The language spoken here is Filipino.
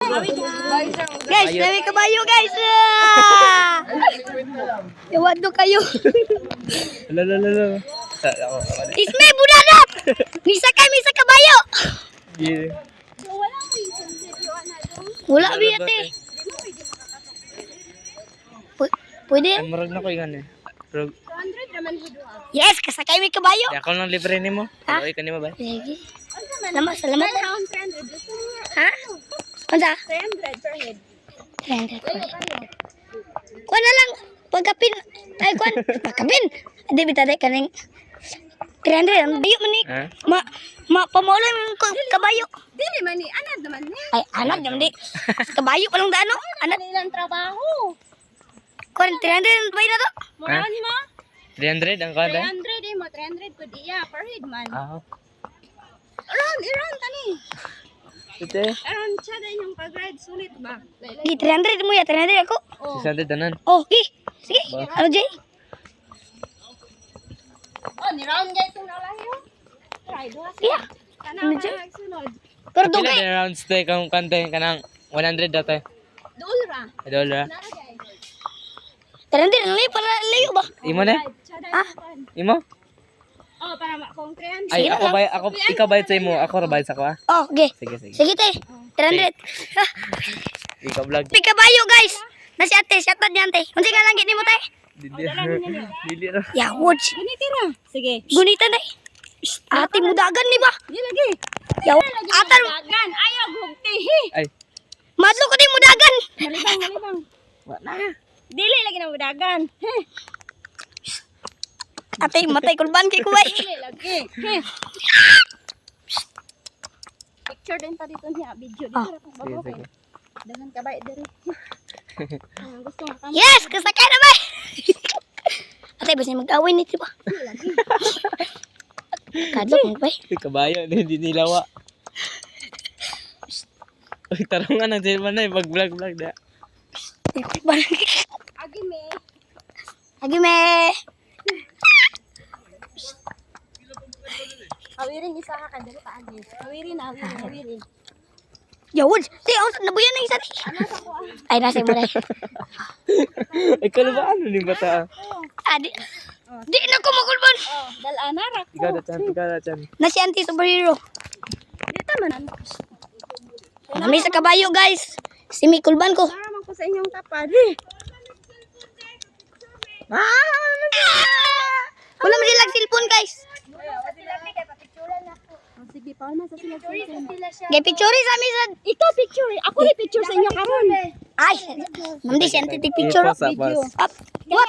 Guys, dami kabayo guys. Iwan do kayo. Lalo. Isme budadat. Misa kabayo. Yeah. Wala biyate. Pwede? Ay, marag na ko yung Pero, Yes, kasakay may kabayo. di ako nang libre ni mo. Ha? Tuloy ka ni mo ba? Sige. Salamat. Ha? Unsa? 300 per head. 300. Kuan na lang pagkapin. Ay kuan, pagkapin. Di bitade kaning 300 ang bayo man ni. Ha? Pamaulan ko kabayo. Dili man ni anad naman ni. Ay, anak naman di. Kabayo pa lang dano. Anak. Nilang trabaho. Kuan 300 ba na to? Mura ni mo? 300 ang kada? 300 mo, 300 ko diya per head man. Ah. Around tani. Ito Around siya din yung pag-ride sulit ba? Gi 300 mo ya, 300 ako. 600 tanan. Oh, gi. Sige. Ano Jay? Oh, ni round guys itong nalayo. Try do sa. Yeah. Kana Ano ba dyan? nagsunod? Pero Pila dugay. din rounds to kung kante kanang 100 dati. Dul ra. $1. Nara guys. 300 ang layo para layo ba? Imo na? Ah? Imo? Oh, para kung 300. Ay, Sige ako na. ba ako ikaw bayad sa imo, ako ra bayad sa ko ah. Oh, okay. Sige. Sige te. 300. Ah, Ikaw vlog. pi kabayo guys. Nasi ate, shout out niyan te. Unsa ka lang gid nimo tay? Dili ra. Ya, watch. Ganito ra. Sige. Gunita na. Ate mo dagan ni ba? Di lagi. Yaw. Atar, Dagan, ayaw gugtihi. Ay, madlo ko di mo dagan. Malibang. wala. Dili lagi na mudagan. Ate, matay kulban kay kuway. Dili lagi. Picture din pa dito niya, video dito Ah. ra Sige, bago. sige. Dagan ka ba diri? Gusto mo ka? Yes, kasakay na ba? Ate, basta mag-away ni ba? Kadlok mo ba? Kabayo hindi nilawa. Uy, tarungan ang cellphone na pag-vlog na. Agi me. Agi me. Awirin isa ka dali pa agi. Awirin. Yawod. Te, nabuyan na isa ni. Ay, nasa mo na. Ikaw na ba ano ni bata? Adi. Di na ko makulban. Oh, dalana ra ko. Ikaw na chan. Na si Auntie Superhero. Dito man. Kami sa kabayo, guys. Si Mikulban ko. Para man ko sa inyong tapad. Wala mo silang cellphone, guys. Sige, pa na sa sila. Gay picture sa amin sa... Ikaw picture. Ako ri picture sa inyo karon. Ay, mandi si Auntie tig picture. Pause. Up.